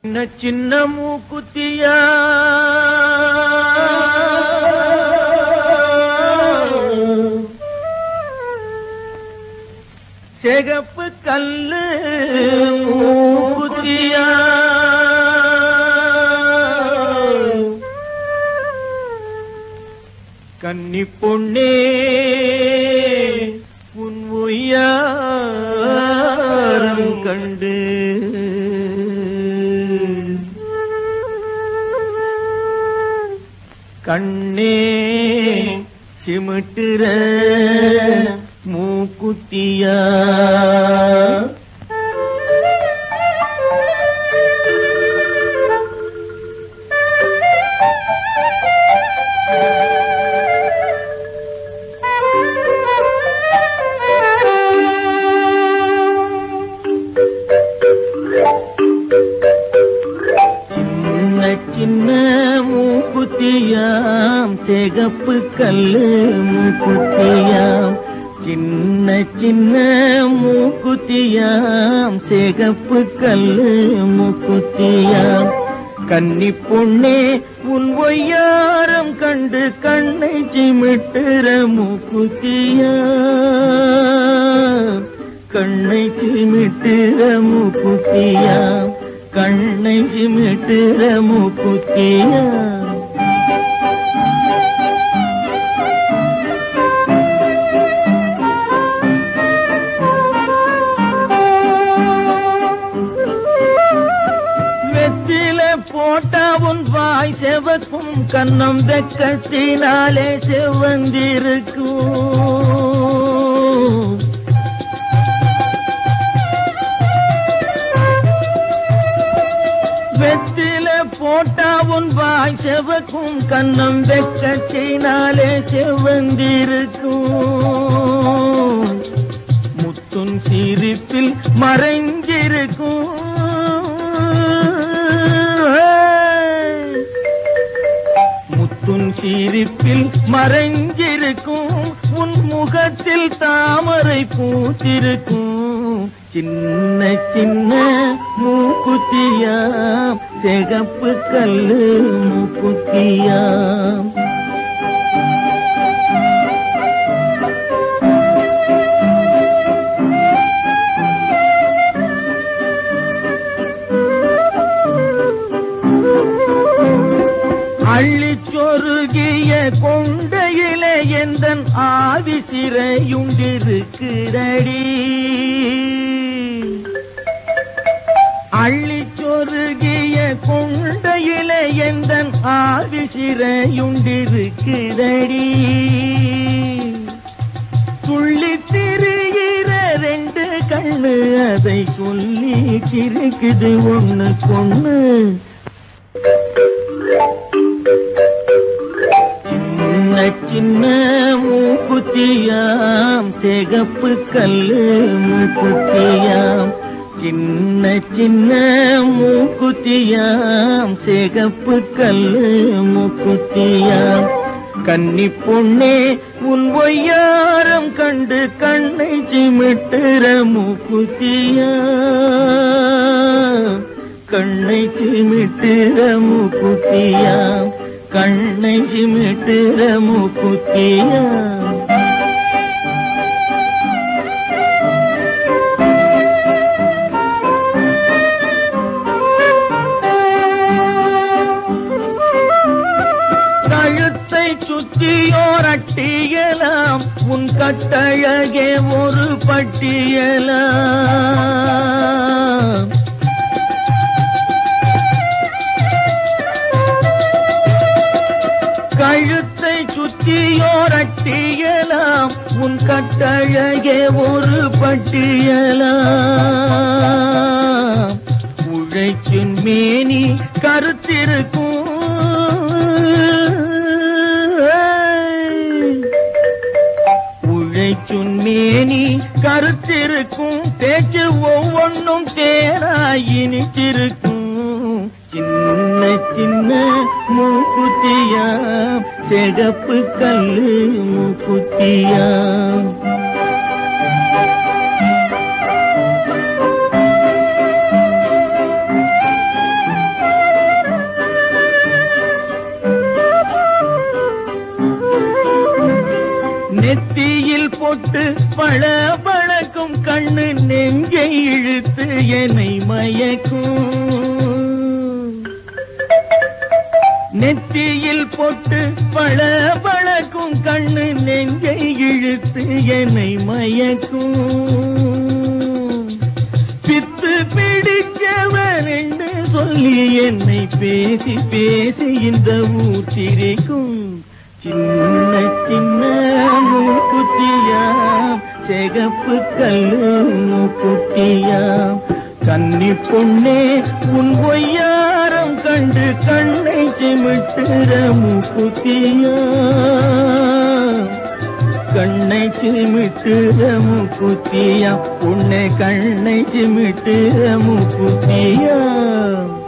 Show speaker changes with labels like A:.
A: சின்ன சின்ன மூக்குத்தியா சிகப்பு கல்லு மூக்குத்தியா கன்னி பொண்ணே உன் உய்யாரம் கண்டு கண்ணே சிமிட்டுற மூக்குத்தியா சின்ன மூக்குத்தியாம் சிகப்பு கல்லு மூக்குத்தியாம் சின்ன சின்ன மூக்குத்தியாம் சிகப்பு கல்லு மூக்குத்தியாம் கன்னி பொண்ணே உன் ஒய்யாரம் கண்டு கண்ணை சிமிட்டுற மூக்குத்தியா கண்ணை சிமிட்டுற மூக்குத்தியா கண்ணை சிமிட்டுற மூக்குத்தியா வெற்றில போட்டா உன் வாய் செவக்கும் கண்ணம் வெக்கத்தினாலே செவந்திருக்கும் வெற்றில போட்டா உன் வாய் செவக்கும் கண்ணம் வெக்கத்தினாலே செவந்திருக்கும் முத்துன் சிரிப்பில் மறைஞ்சிருக்கும் முத்துன் சிரிப்பில் மறைஞ்சிருக்கும் உன் முகத்தில் தாமரை பூத்திருக்கும் சின்ன சின்ன மூக்குத்தியாம் சிகப்பு கல்லு மூக்குத்தியாம் அள்ளிச் சொருகிய கொண்டையிலே எந்தன் ஆவி சிறையுண்டிருக்கிறடி அள்ளிச் சொருகிய கொண்டையிலே எந்தன் ஆவி சிறையுண்டிருக்கிறடி துள்ளித் திரிகிற ரெண்டு கண்ணு அதை சொல்லி சிரிக்குது ஒண்ணு கொண்ணு சின்ன சின்ன மூக்குத்தியாம் சிகப்பு கல்லு மூக்குத்தியாம் சின்ன சின்ன மூக்குத்தியாம் சிகப்பு கல்லு மூக்குத்தியாம் கன்னி பொண்ணே உன் ஒய்யாரம் கண்டு கண்ணை சிமிட்டுற மூக்குத்தியா கண்ணை சிமிட்டுற மூக்குத்தியா கண்ணை சிமிட்டுற மூக்குத்தியா கழுத்தை சுத்தியோர் அட்டியலாம் உன் கட்டழகே ஒரு பட்டியலாம் கழுத்தை சுத்தியோர் அட்டியலாம் உன் கட்டழகே ஒரு பட்டியலாம் உழைக்கும் மேனி கருத்திருக்கும் உழைக்கும் மேனி கருத்திருக்கும் பேச்சு ஒவ்வொன்றும் தேனாய் இனிச்சிருக்கும் சின்ன சின்ன மூக்குத்தியாம் சிகப்பு கல்லு மூக்குத்தியாம் நெஞ்சை இழுத்து என்னை மயக்கும். நெத்தியில் பொட்டு பளபளக்கும் கண்ணு நெஞ்சை இழுத்து என்னை மயக்கும். பித்து பிடிச்சவன் என்று சொல்லி என்னை பேசி பேசி இந்த ஊர் சிரிக்கும். சின்ன சின்ன மூக்குத்தியாம் சிகப்பு கல்லு மூக்குத்தியாம். கன்னி பொண்ணே உன் பொய்யாரம் கண்டு கண்ணை சிமிட்டுற மூக்குத்தியாம். கண்ணை சிமிட்டுற மூக்குத்தியாம். உன்னை கண்ணை சிமிட்டுற மூக்குத்தியாம்.